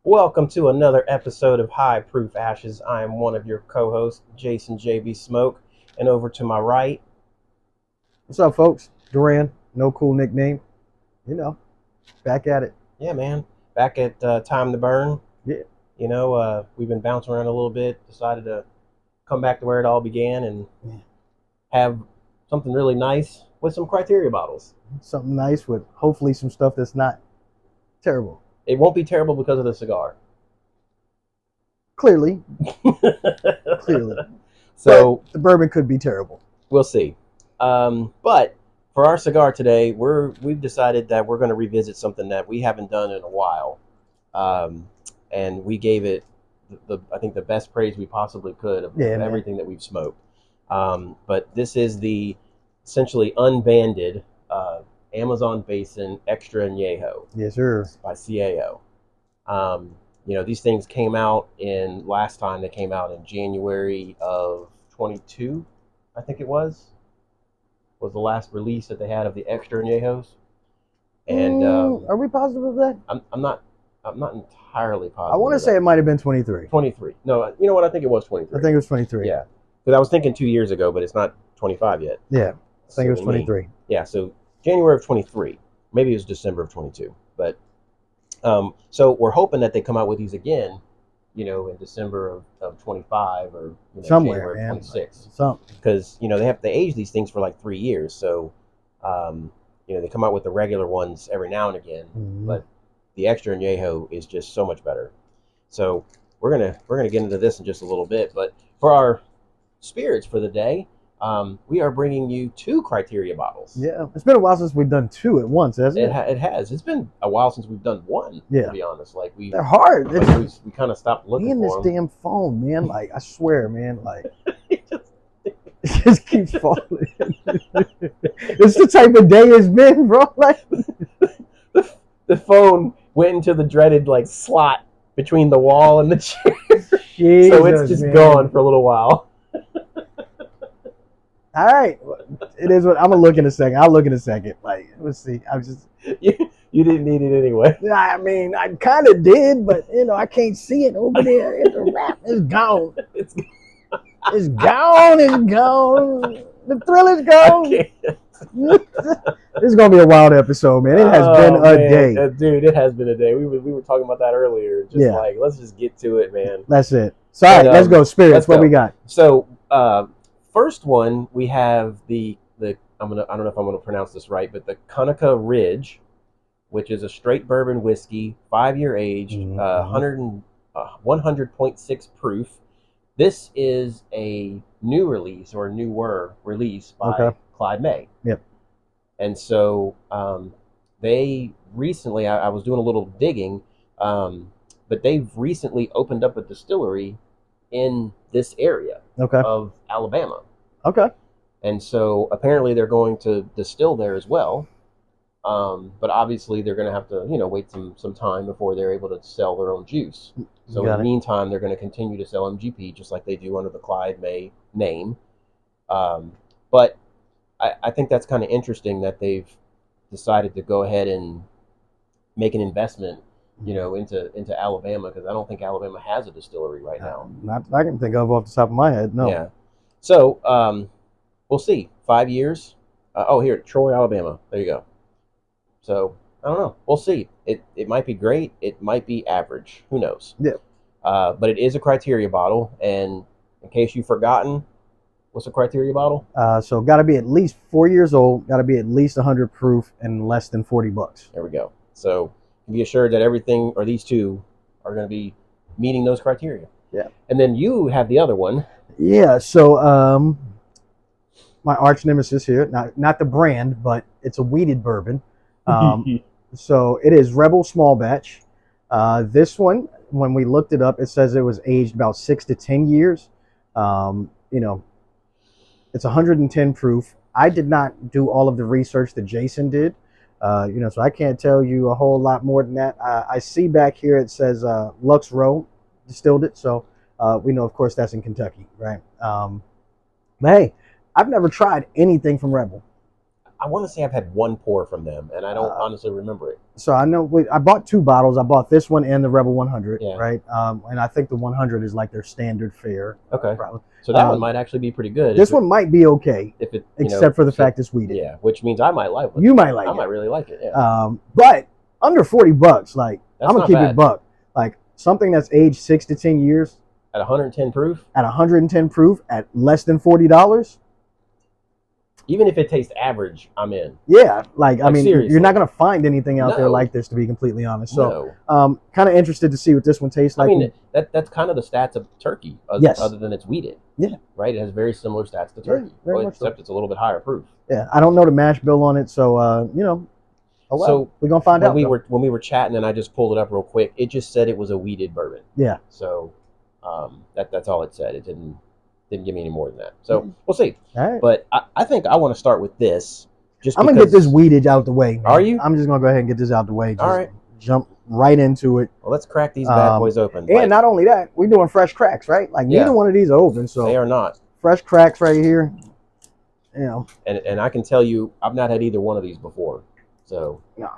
Welcome to another episode of High Proof Ashes. I am one of your co-hosts, Jason JB Smoke, and over to my right. What's up, folks? Duran, no cool nickname. You know, back at it. Yeah, man, back at Time to Burn. Yeah. We've been bouncing around a little bit, decided to come back to where it all began and have something really nice with some criteria bottles. Something nice with hopefully some stuff that's not terrible. It won't be terrible because of the cigar. Clearly. Clearly. So but the bourbon could be terrible. We'll see. But for our cigar today, we've decided that we're going to revisit something that we haven't done in a while, and we gave it I think the best praise we possibly could of everything that we've smoked. But this is the essentially unbanded Amazon Basin Extra Añejo. Yes, sir. By CAO. These things came out last time they came out in January of 22, I think it was the last release that they had of the Extra Añejos. And are we positive of that? I'm not entirely positive. I want to say it might have been 23. 23. No, you know what? I think it was 23. I think it was 23. Yeah, because I was thinking 2 years ago, but it's not 25 yet. Yeah, I think it was 23. Yeah, so January of 23. Maybe it was December of 22. But so we're hoping that they come out with these again, in December of 25 or somewhere, January of 26. Something. Because they have to age these things for like 3 years. So they come out with the regular ones every now and again, but the Extra Añejo is just so much better. So we're gonna get into this in just a little bit. But for our spirits for the day, we are bringing you 2 criteria bottles. Yeah, it's been a while since we've done 2 at once, hasn't it? It has. It's been a while since we've done 1. To be honest, they're hard. We kind of stopped looking in this for them. damn phone, man. Like I swear, man. Like it just keeps falling. It's the type of day it's been, bro. Like the phone went into the dreaded slot between the wall and the chair, Jesus, so it's just gone for a little while. All right, it is what I'm gonna look in a second. I'll look in a second. Like, let's see. I'm just you didn't need it anyway. I mean, I kind of did, but I can't see it over there. It's a wrap. It's gone. It's gone. It's gone. The thrill is gone. This is gonna be a wild episode, man. It has been a day, dude. It has been a day. We were talking about that earlier. Let's just get to it, man. That's it. So, all right, let's go. Spirits. What we got? So, first one we have the I don't know if I'm gonna pronounce this right, but the Conecuh Ridge, which is a straight bourbon whiskey, 5-year age, 100.6 proof. This is a new release or newer release by Clyde May. Yep. And so they recently, I was doing a little digging, but they've recently opened up a distillery in this area of Alabama. Okay. And so apparently they're going to distill there as well. But obviously they're going to have to, wait some time before they're able to sell their own juice. So in the meantime, they're going to continue to sell MGP just like they do under the Clyde May name. But I think that's kind of interesting that they've decided to go ahead and make an investment, into Alabama, because I don't think Alabama has a distillery right now. Not that I can think of off the top of my head. No. Yeah. So we'll see. 5 years. Here, Troy, Alabama. There you go. So I don't know. We'll see. It might be great. It might be average. Who knows? Yeah. But it is a criteria bottle, and in case you've forgotten, what's a criteria bottle? So got to be at least 4 years old. Got to be at least 100 proof and less than $40. There we go. So be assured that everything or these 2 are going to be meeting those criteria. Yeah. And then you have the other one. Yeah. So my arch nemesis here, not the brand, but it's a wheated bourbon. So it is Rebel Small Batch. This one, when we looked it up, it says it was aged about 6 to 10 years. It's 110 proof. I did not do all of the research that Jason did, so I can't tell you a whole lot more than that. I see back here it says Lux Row distilled it, so we know, of course, that's in Kentucky, right? But hey, I've never tried anything from Rebel. I want to say I've had one pour from them, and I don't honestly remember it. So I know I bought 2 bottles. I bought this one and the Rebel 100, Yeah. right? And I think the 100 is like their standard fare. Okay. So that one might actually be pretty good. This one might be okay, if it, except for the fact it's weeded. Yeah, which means I might like it. You might like it. I might really like it. Yeah. But under $40, like That's I'm gonna not keep bad. it buck. Like something that's aged 6 to 10 years At 110 proof. at 110 proof at less than $40. Even if it tastes average, I'm in. Yeah, like I mean, seriously. you're not gonna find anything out there No. like this, to be completely honest. So, No. kind of interested to see what this one tastes like. I mean, that's kind of the stats of turkey, Yes. other than it's weeded. Yeah. Right? It has very similar stats to turkey, very much except it's a little bit higher proof. Yeah, I don't know the mash bill on it, so you know. Oh well, So we're gonna find out. When we were chatting, and I just pulled it up real quick, it just said it was a weeded bourbon. Yeah. So, that's all it said. It didn't give me any more than that. So we'll see. All right. But I think I want to start with this. I'm gonna get this weedage out the way. Man. Are you? I'm just gonna go ahead and get this out the way. Just all right. Jump right into it. Well, let's crack these bad boys open. And not only that, we're doing fresh cracks, right? Like neither one of these are open, so they are not. Fresh cracks right here. You know. And I can tell you, I've not had either one of these before. So, no.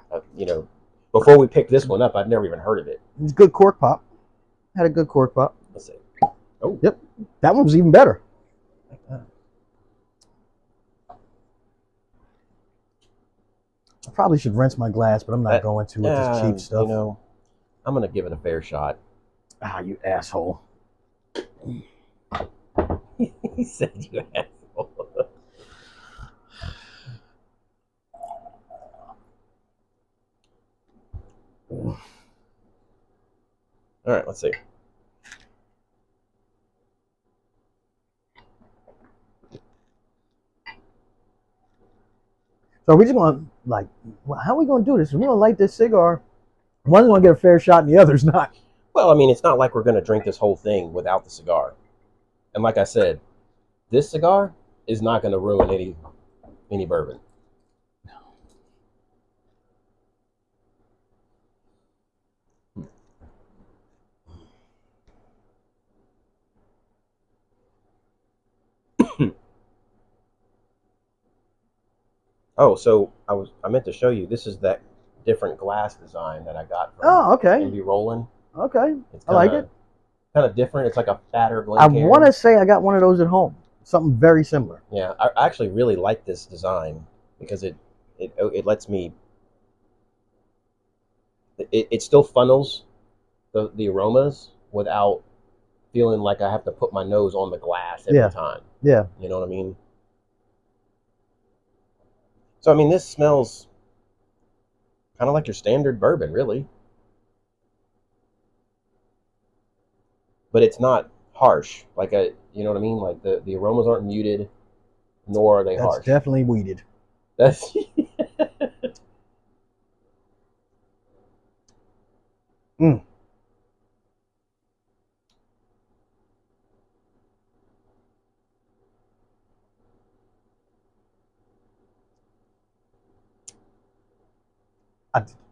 Before we picked this one up, I'd never even heard of it. It's good cork pop. Had a good cork pop. Let's see. Oh. Yep. That one was even better. Like that. I probably should rinse my glass, but I'm not going to with this cheap stuff. I'm going to give it a fair shot. Ah, you asshole. He said you asshole. All right, let's see. So we just going to, how are we going to do this? We're going to light this cigar. One's going to get a fair shot and the other's not. Well, I mean, it's not like we're going to drink this whole thing without the cigar. And like I said, this cigar is not going to ruin any bourbon. Oh, so I meant to show you. This is that different glass design that I got from NB Rollin'. Okay. I like it. Kind of different. It's like a fatter Glen I want to say I got one of those at home. Something very similar. Yeah, I actually really like this design because it lets me. It still funnels the aromas without feeling like I have to put my nose on the glass every time. Yeah. You know what I mean? So, I mean, this smells kind of like your standard bourbon, really. But it's not harsh. You know what I mean? Like, the aromas aren't muted, nor are they harsh. That's definitely weeded. That's...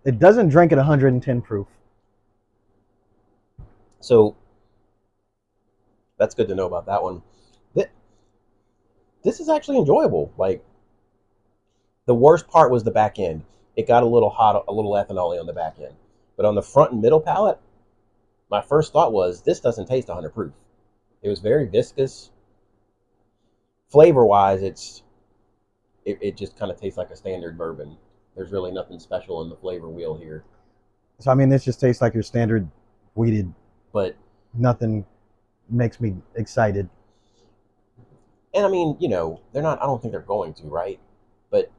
It doesn't drink at 110 proof. So that's good to know about that one. This is actually enjoyable. Like, the worst part was the back end. It got a little hot, a little ethanol on the back end. But on the front and middle palate, my first thought was, this doesn't taste 100 proof. It was very viscous. Flavor-wise, it just kind of tastes like a standard bourbon. There's really nothing special in the flavor wheel here. So, I mean, this just tastes like your standard weeded. But nothing makes me excited. And I mean, they're not, I don't think they're going to, right? But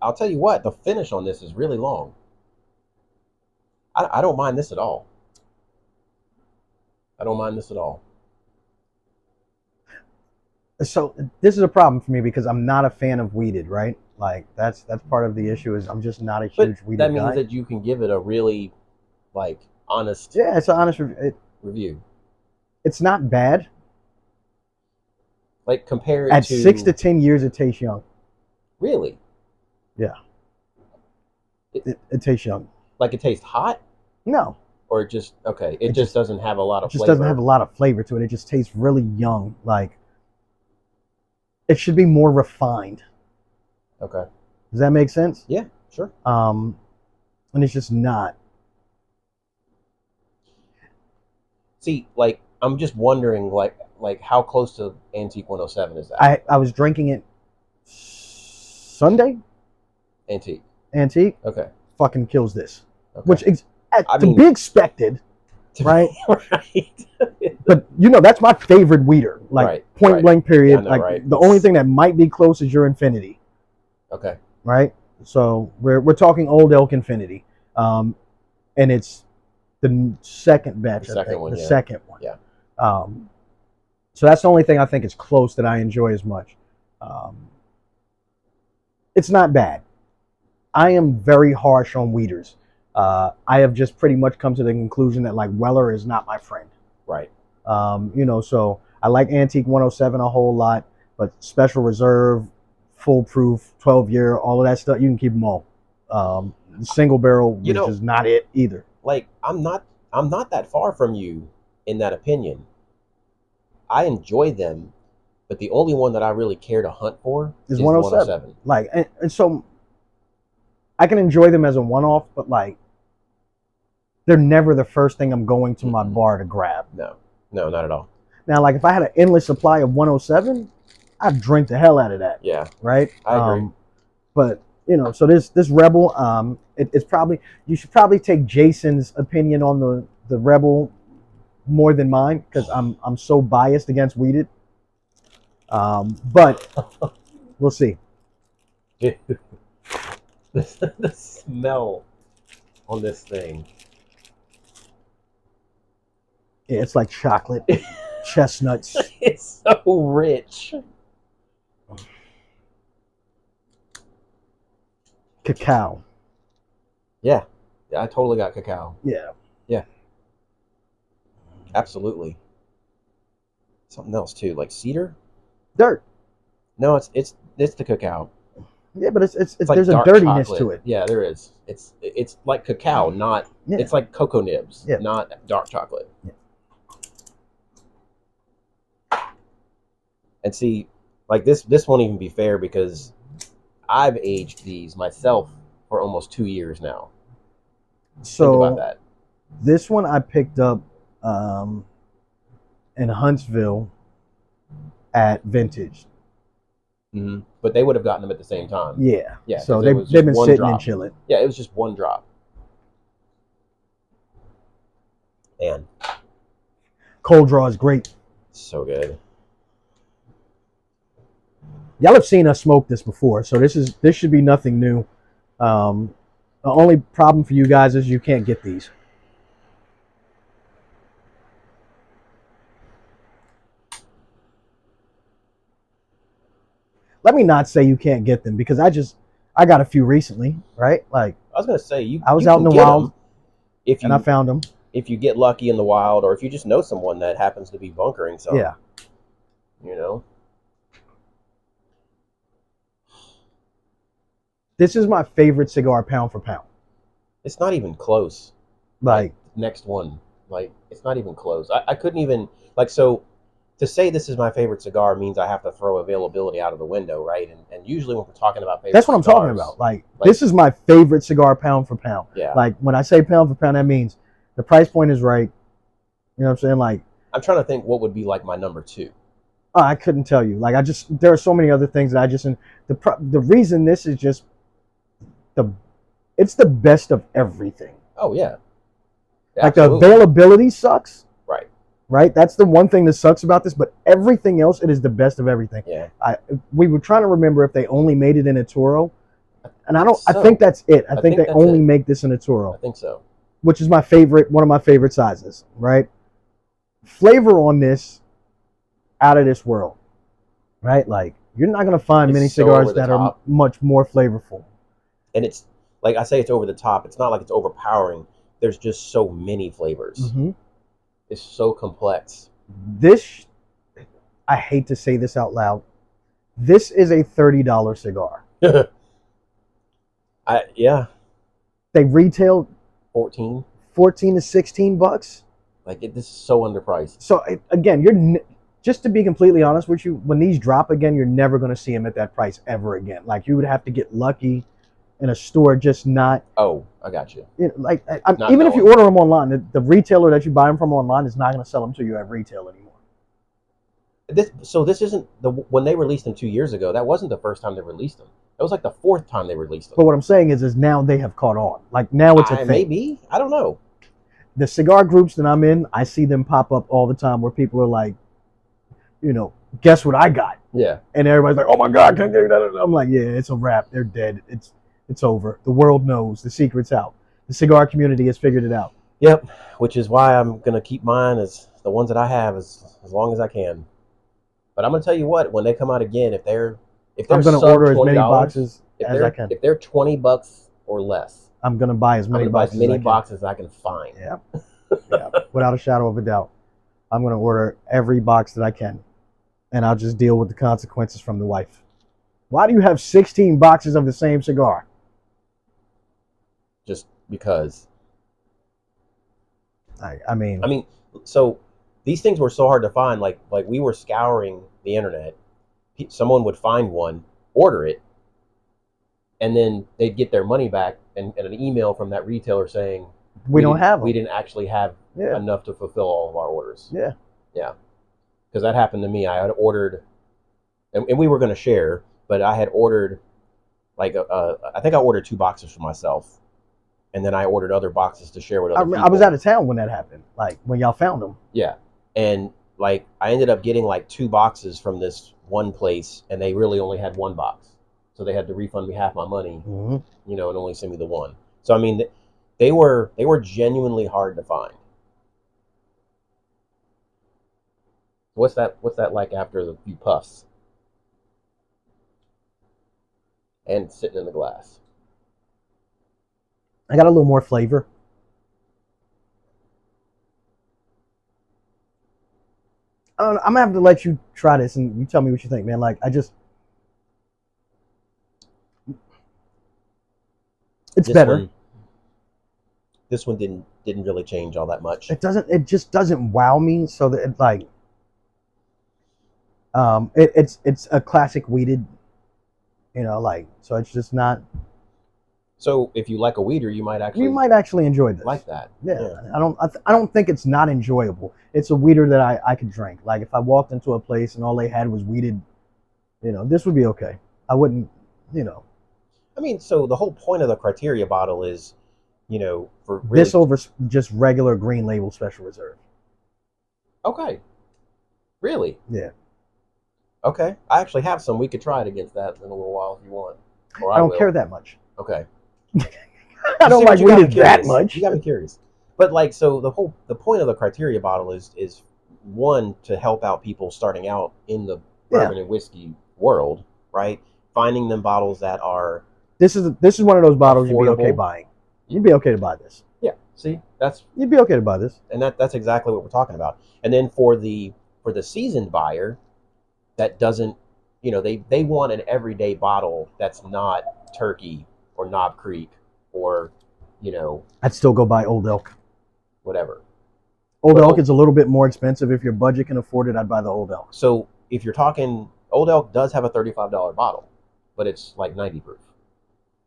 I'll tell you what, the finish on this is really long. I don't mind this at all. I don't mind this at all. So this is a problem for me because I'm not a fan of weeded, right? Like that's part of the issue is I'm just not a huge weeded guy. That means that you can give it a really, honest. Yeah, it's an honest review. It's not bad. Like compared at to 6 to 10 years, it tastes young. Really? Yeah. It tastes young. Like it tastes hot? No. Or it just It just doesn't have a lot of flavor. It just doesn't have a lot of flavor to it. It just tastes really young. Like it should be more refined. Okay. Does that make sense? Yeah, sure. And it's just not. See, like I'm just wondering, like how close to Antique 107 is that? I was drinking it Sunday. Antique. Antique Okay. fucking kills this, Okay. which is I to mean, be expected, right? right. But you know that's my favorite weeder, like Right, point right. blank period. Yeah, I know, like right? the only thing that might be close is your Infinity, Okay. right? So we're talking Old Elk Infinity, and it's the second batch. The I second think one, the yeah. second one. Yeah. So that's the only thing I think is close that I enjoy as much. It's not bad. I am very harsh on weeders. I have just pretty much come to the conclusion that like Weller is not my friend. Right. You know, so I like Antique 107 a whole lot, but Special Reserve, Full Proof, 12-year, all of that stuff, you can keep them all. Single barrel was just not it either. Like I'm not that far from you in that opinion. I enjoy them, but the only one that I really care to hunt for Is the 107. Like, and so I can enjoy them as a one-off, but like they're never the first thing I'm going to my bar to grab. No, not at all. Now, like if I had an endless supply of 107, I'd drink the hell out of that. Yeah, right. I agree. But you know, so this Rebel, it's probably, you should probably take Jason's opinion on the Rebel more than mine because I'm so biased against weeded. But we'll see. Dude, the smell on this thing. Yeah, it's like chocolate, chestnuts. It's so rich. Cacao. Yeah, I totally got cacao. Yeah. Yeah. Absolutely. Something else too, like cedar. Dirt. No, it's the cacao. Yeah, but it's Like there's a dirtiness chocolate to it. Yeah, there is. It's like cacao, not. Yeah. It's like cocoa nibs, not dark chocolate. Yeah. And see, like this won't even be fair because I've aged these myself for almost 2 years now. So think about that. This one I picked up in Huntsville at Vintage. Mm-hmm. But they would have gotten them at the same time. Yeah. Yeah. So they've been sitting and chilling. Yeah, it was just one drop. And cold draw is great. So good. Y'all have seen us smoke this before, so this should be nothing new. The only problem for you guys is you can't get these. Let me not say you can't get them because I got a few recently, right? Like I was gonna say I was out in the wild and I found them. If you get lucky in the wild, or if you just know someone that happens to be bunkering some, yeah, you know. This is my favorite cigar pound for pound. It's not even close. Like next one, like it's not even close. I couldn't even so. To say this is my favorite cigar means I have to throw availability out of the window, right? And usually when we're talking about favorite that's what cigars, I'm talking about. Like this is my favorite cigar pound for pound. Yeah. Like when I say pound for pound, that means the price point is right. You know what I'm saying? Like I'm trying to think what would be like my number 2. Oh, I couldn't tell you. Like there are so many other things that I just the reason this is just it's the best of everything. Oh yeah. Like absolutely. The availability sucks. Right? That's the one thing that sucks about this, but everything else, it is the best of everything. Yeah. We were trying to remember if they only made it in a Toro. And I think that's it. I think they only make this in a Toro. I think so. Which is one of my favorite sizes, right? Flavor on this, out of this world. Right? Like, you're not going to find many cigars that are much more flavorful. And it's, like I say, it's over the top. It's not like it's overpowering. There's just so many flavors. Mm-hmm. It's so complex. This, I hate to say this out loud, this is a $30 cigar. Yeah. They retail 14 to $16. Like this is so underpriced. So again, just to be completely honest with you, when these drop again, you're never going to see them at that price ever again. Like you would have to get lucky in a store, just not. Oh, I got you. Like Not even if you knowing. order them online, the retailer that you buy them from online is not going to sell them to you at retail anymore. This isn't the when they released them 2 years ago. That wasn't the first time they released them. That was like the fourth time they released them. But what I'm saying is now they have caught on. Like now it's a thing. Maybe, I don't know. The cigar groups that I'm in, I see them pop up all the time where people are like, guess what I got? Yeah. And everybody's like, oh my God, can I get that? I'm like, yeah, it's a wrap. They're dead. It's over. The world knows. The secret's out. The cigar community has figured it out. Yep. Which is why I'm gonna keep mine as the ones that I have as long as I can. But I'm gonna tell you what, when they come out again, if they're I'm going to sub order as many $20, boxes as I they're can. if they're $20 or less, I'm going to buy as I'm many gonna buy as boxes many as I can. boxes as I can find. Yeah. Yeah. Without a shadow of a doubt. I'm going to order every box that I can. And I'll just deal with the consequences from the wife. Why do you have 16 boxes of the same cigar? Just because. I mean, so these things were so hard to find. Like we were scouring the internet. Someone would find one, order it, and then they'd get their money back and an email from that retailer saying we don't have them. We didn't actually have enough to fulfill all of our orders. Yeah. Yeah. Because that happened to me. I had ordered, and we were going to share, but I had ordered I think I ordered 2 boxes for myself, and then I ordered other boxes to share with other people. I was out of town when that happened, like when y'all found them. Yeah. And like I ended up getting like 2 boxes from this one place, and they really only had 1 box. So they had to refund me half my money, and only send me the 1. So I mean, they were genuinely hard to find. What's that like after the few puffs? And sitting in the glass. I got a little more flavor. I don't know, I'm gonna have to let you try this and you tell me what you think, man. Like it's better. This one didn't really change all that much. It just doesn't wow me. So that it's a classic weeded, so it's just not. So if you like a weeder, you might actually enjoy this. Like that. Yeah. I don't think it's not enjoyable. It's a weeder that I could drink. Like if I walked into a place and all they had was weeded, this would be okay. I wouldn't, I mean, so the whole point of the criteria bottle is, for really... this over just regular green label special reserve. Okay. Really? Yeah. Okay. I actually have some. We could try it against that in a little while if you want. Or I don't care that much. Okay. I don't like weeded that much. You got me curious. But so the point of the criteria bottle is one, to help out people starting out in the bourbon and whiskey world, right? Finding them bottles that are This is one of those bottles affordable. You'd be okay buying. You'd be okay to buy this. Yeah. See, you'd be okay to buy this. And that's exactly what we're talking about. And then for the seasoned buyer that doesn't, they want an everyday bottle that's not Turkey or Knob Creek or, I'd still go buy Old Elk. Whatever. Old Elk is a little bit more expensive. If your budget can afford it, I'd buy the Old Elk. So if you're talking, Old Elk does have a $35 bottle, but it's like 90 proof.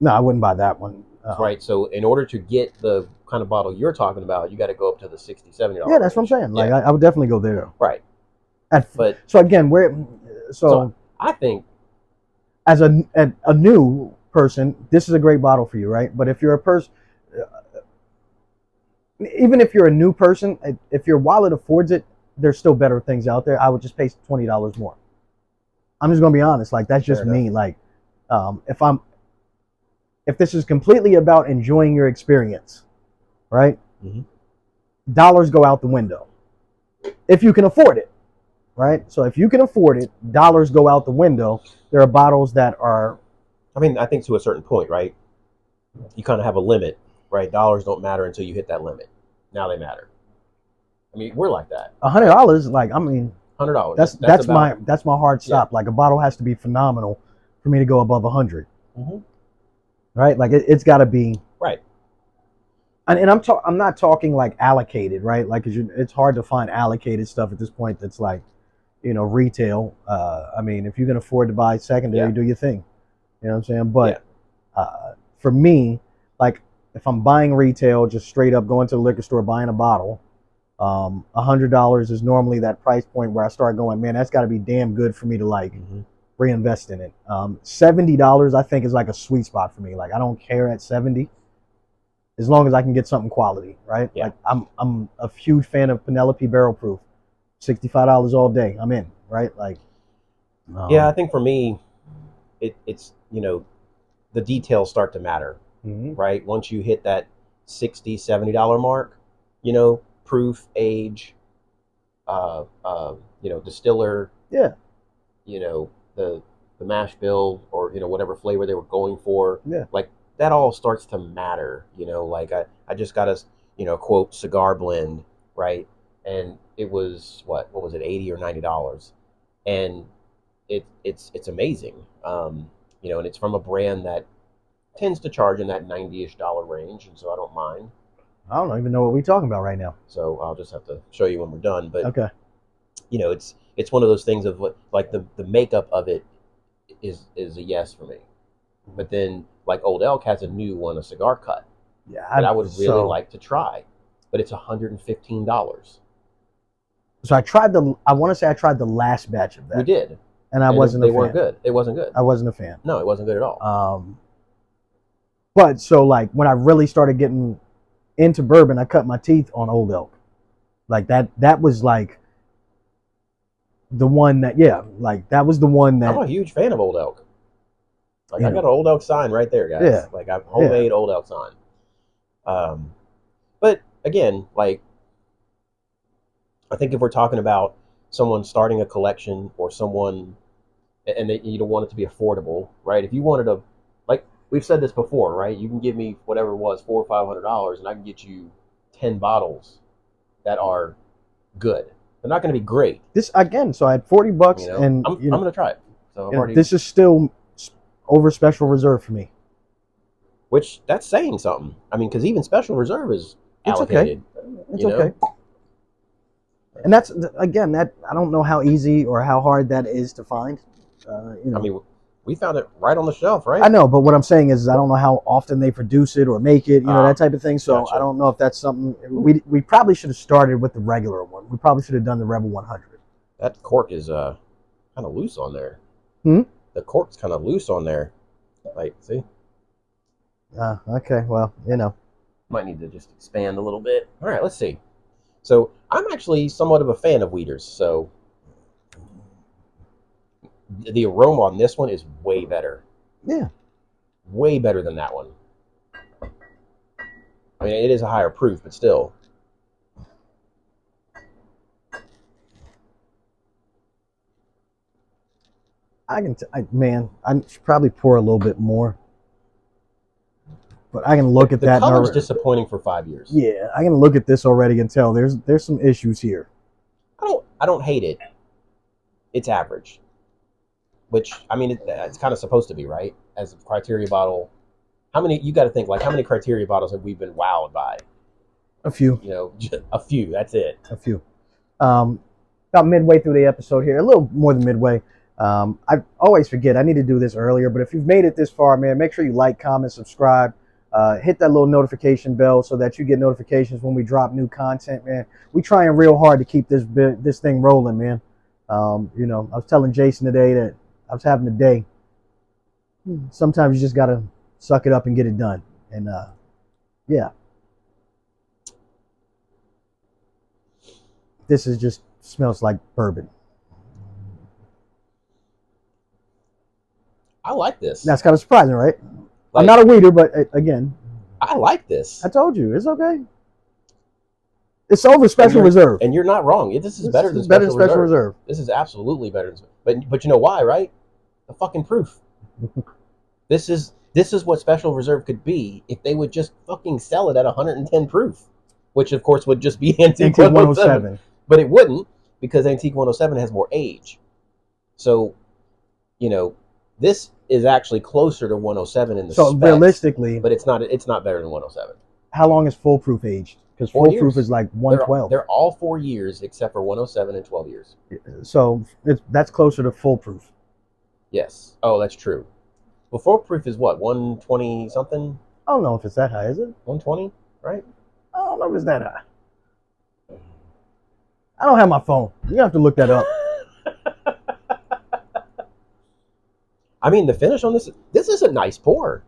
No, I wouldn't buy that one. Right. So in order to get the kind of bottle you're talking about, you got to go up to the $60, $70. Yeah, that's what I'm saying. Like I would definitely go there. Right. So again, so I think as a new person, this is a great bottle for you, right? But if you're a person, even if you're a new person, if your wallet affords it, there's still better things out there. I would just pay $20 more. I'm just gonna be honest. Like that's just me. Like if this is completely about enjoying your experience, right? Mm-hmm. Dollars go out the window if you can afford it, right? So if you can afford it, dollars go out the window. There are bottles that are. I mean, I think to a certain point, right? You kind of have a limit, right? Dollars don't matter until you hit that limit. Now they matter. I mean, we're like that. $100, like I mean, $100. That's my hard stop. Yeah. Like a bottle has to be phenomenal for me to go above 100. Mm-hmm. Right? Like it's got to be right. And I'm not talking like allocated, right? Like it's hard to find allocated stuff at this point. That's like, retail. I mean, if you can afford to buy secondary, do your thing. You know what I'm saying? But for me, like if I'm buying retail, just straight up going to the liquor store, buying a bottle, $100 is normally that price point where I start going, man, that's got to be damn good for me to like reinvest in it. $70 I think is like a sweet spot for me. Like I don't care at 70, as long as I can get something quality, right? Yeah. Like I'm a huge fan of Penelope Barrel Proof. $65 all day, I'm in, right? Like, yeah, I think for me, it's the details start to matter, right? Once you hit that $60, $70 mark, proof, age, distiller, yeah, the mash bill or whatever flavor they were going for, yeah, like that all starts to matter. Like I just got a quote cigar blend, right? And it was what was it, $80 or $90, and it's amazing. And it's from a brand that tends to charge in that $90-ish range, and so I don't mind. I don't even know what we're talking about right now. So I'll just have to show you when we're done. But okay, it's one of those things of what, like the makeup of it is a yes for me. But then like Old Elk has a new one, a cigar cut, that I would really like to try, but it's $115. So I want to say I tried the last batch of that. We did, and they weren't good. It wasn't good. I wasn't a fan. No, it wasn't good at all. But so like when I really started getting into bourbon, I cut my teeth on Old Elk. Like that was like the one that that was the one that I'm a huge fan of Old Elk. Like I got an Old Elk sign right there, guys. Yeah. Like I've homemade Old Elk sign. But again, like I think if we're talking about someone starting a collection or someone, and you don't want it to be affordable, right? If you wanted a, like we've said this before, right? You can give me whatever it was, $400 or $500, and I can get you 10 bottles that are good. They're not going to be great. This again, so I had $40, and I'm going to try it. So this is still over special reserve for me. Which that's saying something. I mean, because even special reserve is allocated. It's okay. And that's again, that I don't know how easy or how hard that is to find. I mean, we found it right on the shelf, right? I know, but what I'm saying is I don't know how often they produce it or make it, that type of thing. So gotcha. I don't know if that's something we probably should have started with the regular one. We probably should have done the Rebel 100. That cork is kind of loose on there. The cork's kind of loose on there. Like, see? Okay. Well, might need to just expand a little bit. All right, let's see. So I'm actually somewhat of a fan of Weeders. So the aroma on this one is way better. Yeah. Way better than that one. I mean, it is a higher proof, but still. I should probably pour a little bit more. But I can look at that. The color's disappointing for 5 years. Yeah, I can look at this already and tell there's some issues here. I don't hate it. It's average. Which, I mean, it's kind of supposed to be, right? As a criteria bottle. You got to think, like, how many criteria bottles have we been wowed by? A few. Just a few. That's it. A few. About midway through the episode here, a little more than midway. I always forget. I need to do this earlier, but if you've made it this far, man, make sure you like, comment, subscribe. Hit that little notification bell so that you get notifications when we drop new content, man. We trying real hard to keep this thing rolling, man. I was telling Jason today that I was having a day. Sometimes you just gotta suck it up and get it done. And yeah, this is just smells like bourbon. I like this. That's kind of surprising, right? I'm not a weeder, but again, I like this. I told you, it's okay. It's over special reserve, and you're not wrong. This is better than special reserve. This is absolutely better. But you know why, right? The fucking proof. This is what special reserve could be if they would just fucking sell it at 110 proof, which of course would just be Antique 107. But it wouldn't, because Antique 107 has more age. So, this is actually closer to 107 in the specs, realistically, but it's not better than 107. How long is foolproof aged? because 4 full proof years. is like They're 112. they're all 4 years except for 107 and 12 years. So that's closer to full proof. Yes. Oh, that's true. Well, full proof is what, 120 something? I don't know if it's that high, is it? 120, right? I don't know if it's that high. I don't have my phone. You have to look that up. I mean, the finish on this is a nice pour.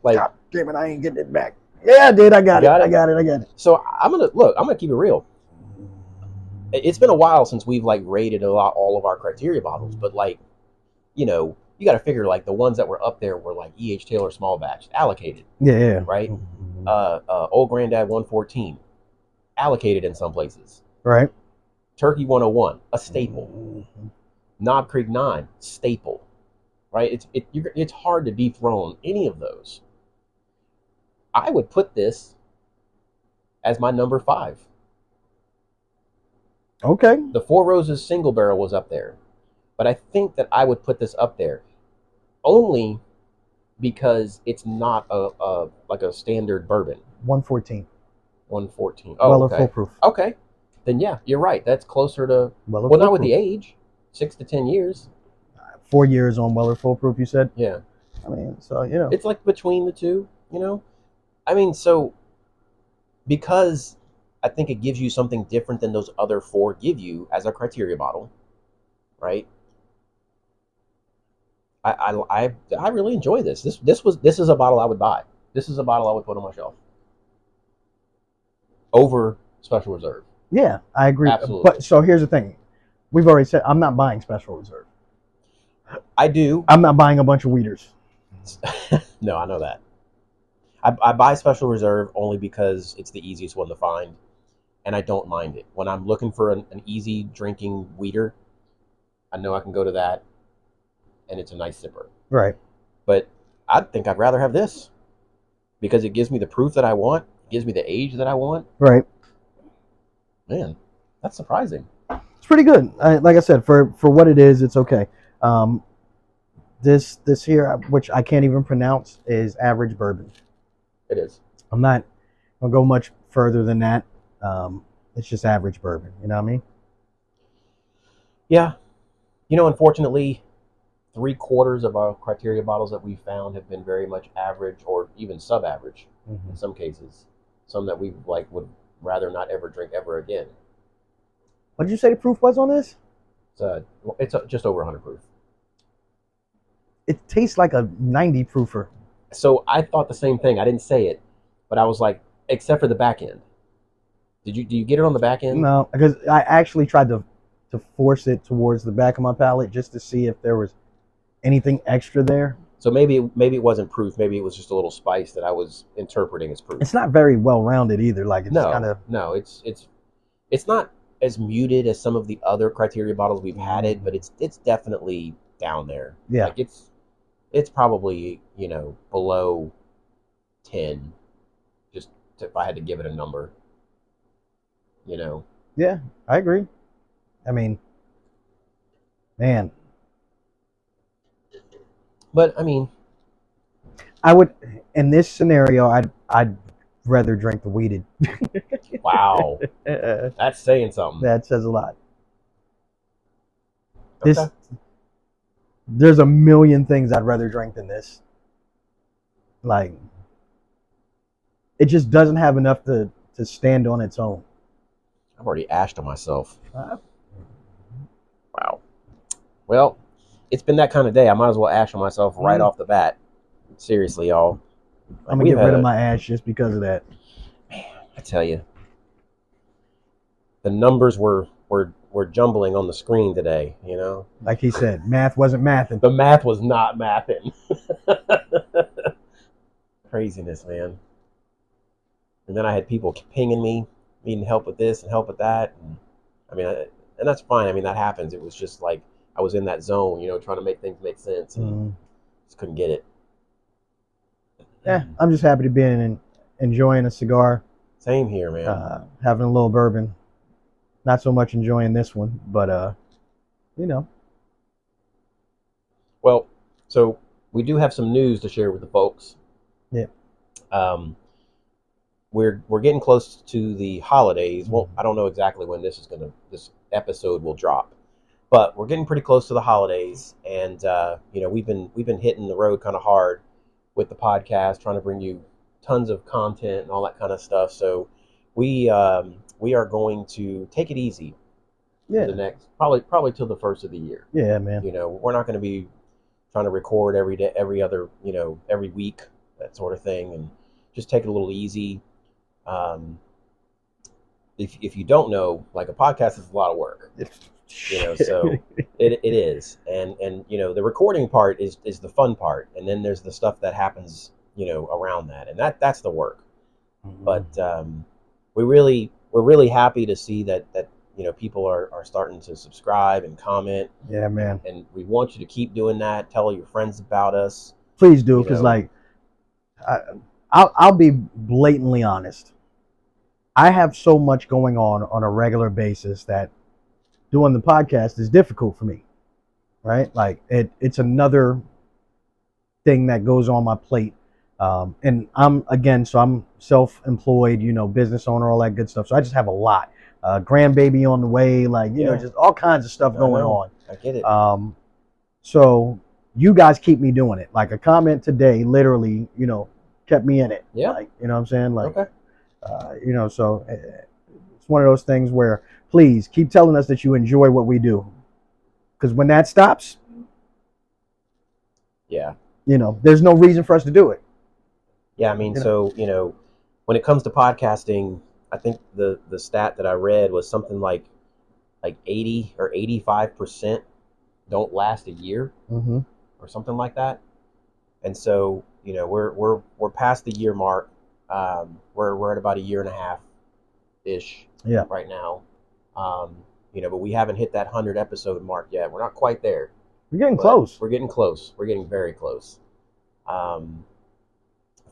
Like, God damn it, I ain't getting it back. Yeah, I did. I got it. I got it. So I'm gonna keep it real. It's been a while since we've like rated all of our criteria bottles, but like, you got to figure like the ones that were up there were like E.H. Taylor small batch allocated. Yeah. Right. Old Granddad 114 allocated in some places. Right. Turkey 101 a staple. Knob Creek 9 staple. Right. It's hard to dethrone any of those. I would put this as my number 5. Okay. The Four Roses single barrel was up there, but I think that I would put this up there only because it's not like a standard bourbon. 114. 114. Oh, Weller okay. full proof. Okay, then yeah, you're right. That's closer to Weller well, not with proof. the age, 6 to 10 years. 4 years on Weller full proof. You said. Yeah. I mean, so it's like between the two. I mean, so because I think it gives you something different than those other 4 give you as a criteria bottle, right? I really enjoy this. This is a bottle I would buy. This is a bottle I would put on my shelf over Special Reserve. Yeah, I agree. Absolutely. But so here's the thing. We've already said I'm not buying Special Reserve. I do. I'm not buying a bunch of weeders. No, I know that. I buy Special Reserve only because it's the easiest one to find, and I don't mind it. When I'm looking for an easy drinking weeder, I know I can go to that, and it's a nice sipper. Right. But I think I'd rather have this because it gives me the proof that I want, it gives me the age that I want. Right. Man, that's surprising. It's pretty good. Like I said, for what it is, it's okay. This here, which I can't even pronounce, is average bourbon. It is. I'm not gonna go much further than that. It's just average bourbon. You know what I mean? Yeah. Unfortunately, 3/4 of our criteria bottles that we found have been very much average or even sub-average in some cases. Some that we would rather not ever drink ever again. What did you say the proof was on this? It's just over 100 proof. It tastes like a 90 proofer. So I thought the same thing. I didn't say it, but I was like, except for the back end. Do you get it on the back end? No, because I actually tried to force it towards the back of my palate just to see if there was anything extra there. So maybe it wasn't proof. Maybe it was just a little spice that I was interpreting as proof. It's not very well rounded either. Like it's no. It's not as muted as some of the other criteria bottles we've had it, but it's definitely down there. Yeah, like it's probably below 10. Just if I had to give it a number, Yeah, I agree. I mean, man. But I mean, I would in this scenario. I'd rather drink the weeded. Wow, that's saying something. That says a lot. Okay. There's a million things I'd rather drink than this. Like, it just doesn't have enough to stand on its own. I've already ashed on myself. Wow. Well, it's been that kind of day. I might as well ash on myself right off the bat. Seriously, y'all. I'm gonna get rid of my ash just because of that. Man, I tell you, the numbers were jumbling on the screen today. Like he said, math wasn't mathing. The math was not mathing. Craziness, man. And then I had people pinging me, needing help with this and help with that. And that's fine. I mean, that happens. It was just like I was in that zone, trying to make things make sense, and just couldn't get it. Yeah, I'm just happy to be enjoying a cigar. Same here, man. Having a little bourbon. Not so much enjoying this one, but Well, so we do have some news to share with the folks. Yeah. we're getting close to the holidays. Well, I don't know exactly when this episode will drop, but we're getting pretty close to the holidays, and we've been hitting the road kind of hard with the podcast, trying to bring you tons of content and all that kind of stuff. So we are going to take it easy for the next probably till the first of the year. Yeah, man. We're not going to be trying to record every day, every other, every week, that sort of thing, and just take it a little easy. If you don't know, like, a podcast is a lot of work, so it is, and the recording part is the fun part, and then there's the stuff that happens, around that, and that's the work. Mm-hmm. But we're really happy to see that people are starting to subscribe and comment. Yeah, man. And we want you to keep doing that. Tell your friends about us. Please do, because I'll be blatantly honest. I have so much going on a regular basis that doing the podcast is difficult for me, right? Like, it's another thing that goes on my plate. And I'm self-employed, business owner, all that good stuff. So I just have a lot. Grandbaby on the way, just all kinds of stuff going on. I get it. So you guys keep me doing it. Like, a comment today literally, kept me in it. Yeah. Like, you know what I'm saying? Like, okay. So it's one of those things where, please keep telling us that you enjoy what we do. Because when that stops, yeah, there's no reason for us to do it. Yeah, I mean, when it comes to podcasting, I think the stat that I read was something like 80 or 85% don't last a year, mm-hmm. or something like that. And so, we're past the year mark. We're at about a year and a half ish, right now. But we haven't hit that 100 episode mark yet. We're not quite there. We're getting close. We're getting close. We're getting very close. A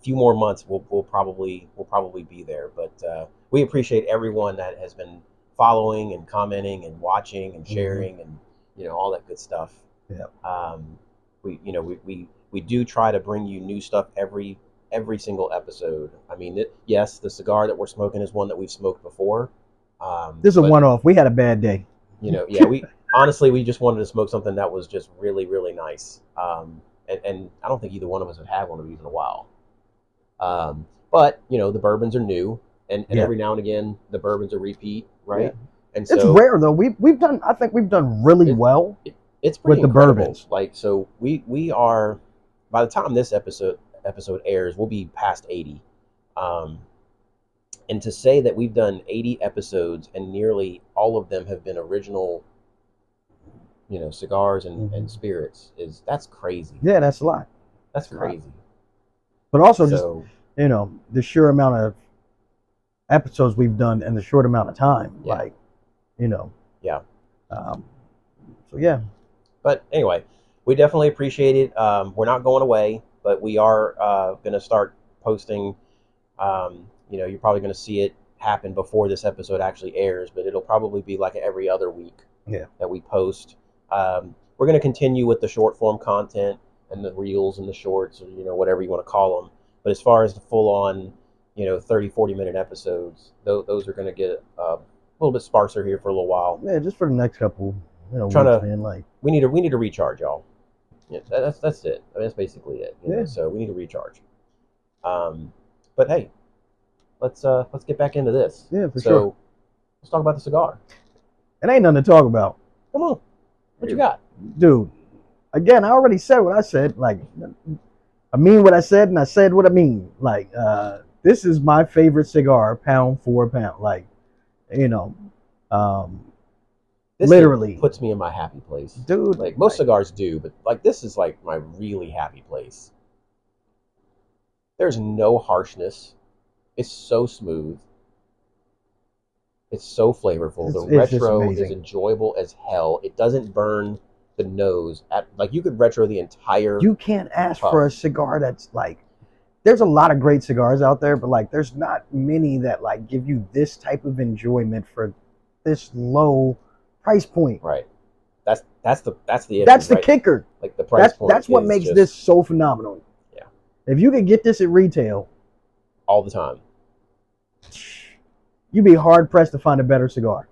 few more months, we'll probably be there. But we appreciate everyone that has been following and commenting and watching and sharing, mm-hmm. and all that good stuff. Yeah. We do try to bring you new stuff every single episode. I mean, yes, the cigar that we're smoking is one that we've smoked before. This is a one-off. We had a bad day. We honestly, we just wanted to smoke something that was just really, really nice. And I don't think either one of us had one of these in a while. But the bourbons are new, and every now and again the bourbons are repeat, right? Yeah. And so it's rare though. I think we've done really well. It's pretty with incredible. The bourbons. Like, so we are, by the time this episode airs, we'll be past 80. And to say that we've done 80 episodes and nearly all of them have been original, cigars and, mm-hmm. and spirits, that's crazy. Yeah, that's a lot. That's crazy. But also just, the sheer amount of episodes we've done in the short amount of time. Yeah. Yeah. So, yeah. But anyway, we definitely appreciate it. We're not going away, but we are going to start posting. You're probably going to see it happen before this episode actually airs, but it'll probably be like every other week that we post. We're going to continue with the short form content and the reels and the shorts, or whatever you want to call them. But as far as the full on, 30, 40-minute episodes, those are going to get a little bit sparser here for a little while. Yeah, just for the next couple, weeks, man. We need to recharge, y'all. Yeah, that's it. I mean, that's basically it. So we need to recharge. But hey, let's get back into this. Yeah, for sure. Let's talk about the cigar. It ain't nothing to talk about. Come on, what you got, dude? Again, I already said what I said. Like, I mean what I said, and I said what I mean. Like, this is my favorite cigar, pound for pound. Like, this literally puts me in my happy place, dude. Like, most cigars do, but like, this is like my really happy place. There's no harshness. It's so smooth. It's so flavorful. The retro is enjoyable as hell. It doesn't burn the nose. You could retro the entire. You can't ask for a cigar that's like. There's a lot of great cigars out there, but like, there's not many that like give you this type of enjoyment for this low price point. Right. That's the issue, that's the kicker. Like, the price point. That's what makes this so phenomenal. Yeah. If you could get this at retail all the time, you'd be hard pressed to find a better cigar.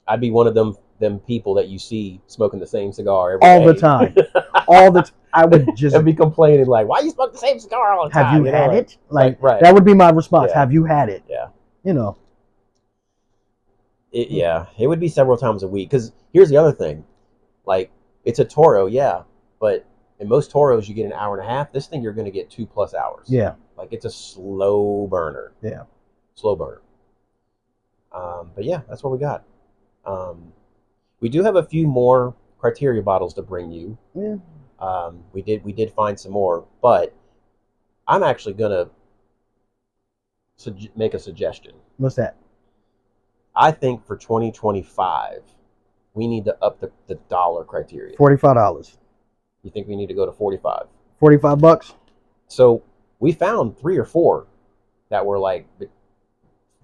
I'd be one of them people that you see smoking the same cigar every All day. the time. All the I would just and be complaining like, why you smoke the same cigar all the time? Have you had it? Like right. That would be my response. Yeah. Have you had it? Yeah. You know. It would be several times a week. Because here's the other thing, like it's a Toro, yeah, but in most Toros you get an hour and a half. This thing you're going to get 2+ hours. Yeah. Like it's a slow burner. Yeah. Slow burner. But yeah, that's what we got. We do have a few more criteria bottles to bring you. Yeah. We did find some more, but I'm actually gonna make a suggestion. What's that? I think for 2025, we need to up the dollar criteria. $45. You think we need to go to 45? $45. So we found 3 or 4 that were like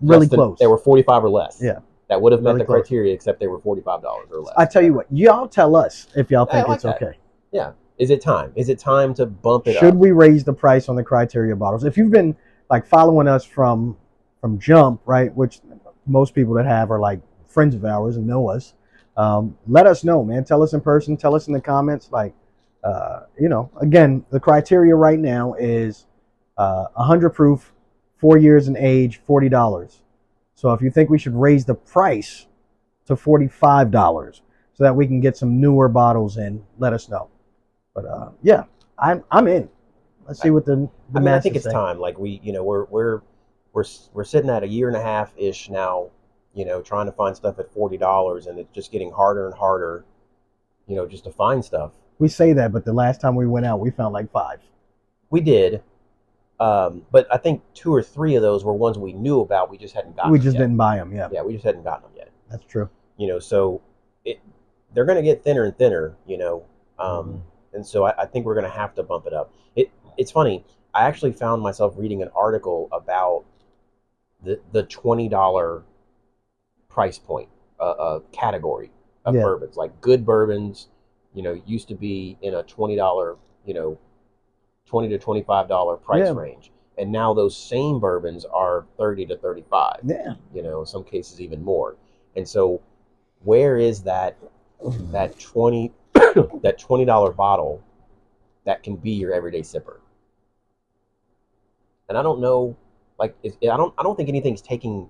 really close. They were 45 or less. Yeah. That would have met really the close. criteria, except they were $45 or less. I tell you what, y'all tell us if y'all think like it's that. okay. Yeah. Is it time? Is it time to bump it up? Should we raise the price on the criteria bottles? If you've been like following us from Jump, right, which most people that have are like friends of ours and know us, let us know, man. Tell us in person. Tell us in the comments. Like, again, the criteria right now is 100 proof, 4 years in age, $40. So if you think we should raise the price to $45 so that we can get some newer bottles in, let us know. But yeah, I'm in. Let's see what the I think it's time. Like we're sitting at a year and a half ish now, trying to find stuff at $40, and it's just getting harder and harder, just to find stuff. We say that, but the last time we went out, we found like 5. We did, but I think 2 or 3 of those were ones we knew about. We just hadn't gotten. We just didn't buy them. Yeah. Yeah, we just hadn't gotten them yet. That's true. So they're going to get thinner and thinner. And so I think we're going to have to bump it up. It's funny. I actually found myself reading an article about the $20 price point category of bourbons. Like good bourbons, used to be in a $20, $20 to $25 price range. And now those same bourbons are $30 to $35. Yeah. In some cases even more. And so where is that $20 bottle that can be your everyday sipper? And I don't know, like I don't think anything's taking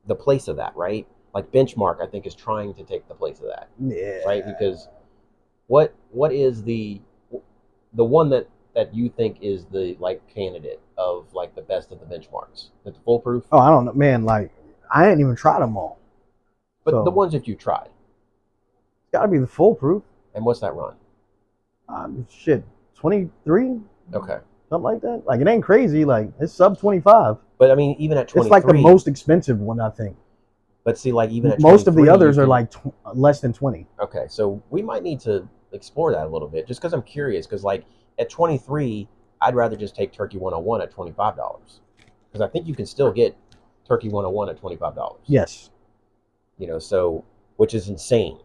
the place of that, right? Like Benchmark, I think, is trying to take the place of that. Yeah. Right? Because what is the one that you think is the like candidate of like the best of the benchmarks? The foolproof? Oh, I don't know, man. Like I ain't even tried them all. But the ones that you tried, it's got to be the foolproof. And what's that run? 23. Okay. Something like that. Like it ain't crazy. Like it's sub 25. But I mean, even at 23, it's like the most expensive one, I think. But see, like even at most of the others are like less than 20. Okay, so we might need to explore that a little bit, just because I'm curious. Because like at 23, I'd rather just take Turkey 101 at $25, because I think you can still get Turkey 101 at $25. Yes. So which is insane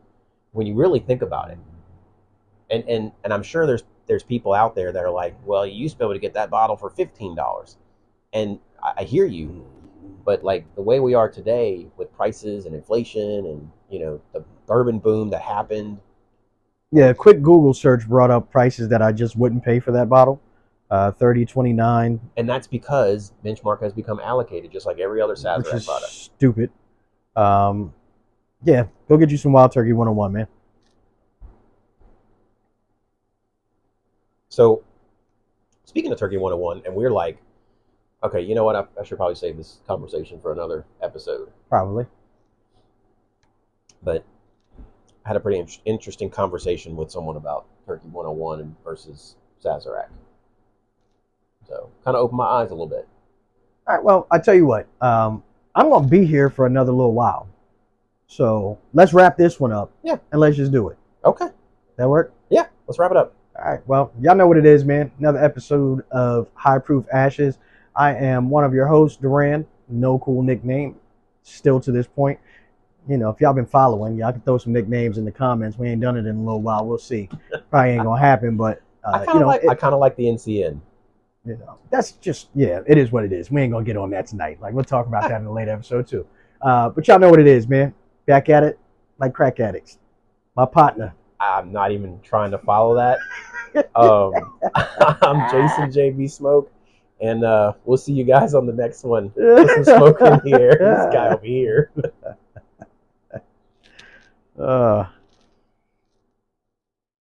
when you really think about it. And I'm sure there's people out there that are like, well, you used to be able to get that bottle for $15, and I hear you, but like the way we are today with prices and inflation and the bourbon boom that happened. Yeah, a quick Google search brought up prices that I just wouldn't pay for that bottle. 30, 29. And that's because Benchmark has become allocated just like every other Sazerac which is product. Stupid. Yeah, go get you some Wild Turkey 101, man. So, speaking of Turkey 101, and we're like, okay, you know what? I should probably save this conversation for another episode. Probably. But I had a pretty interesting conversation with someone about Turkey 101 versus Sazerac. So, kind of opened my eyes a little bit. All right, well, I tell you what. I'm going to be here for another little while. So, let's wrap this one up. Yeah. And let's just do it. Okay. That work? Yeah, let's wrap it up. All right, well, y'all know what it is, man. Another episode of High Proof Ashes. I am one of your hosts, Duran. No cool nickname, still to this point. If y'all been following, y'all can throw some nicknames in the comments. We ain't done it in a little while. We'll see. Probably ain't gonna happen, but I kind of like the NCN. You know, that's just, yeah, it is what it is. We ain't gonna get on that tonight. Like, we'll talk about that in a later episode too. But y'all know what it is, man. Back at it like crack addicts. My partner. I'm not even trying to follow that. I'm Jason JB Smoke, and we'll see you guys on the next one. Put some smoke in here. This guy over here.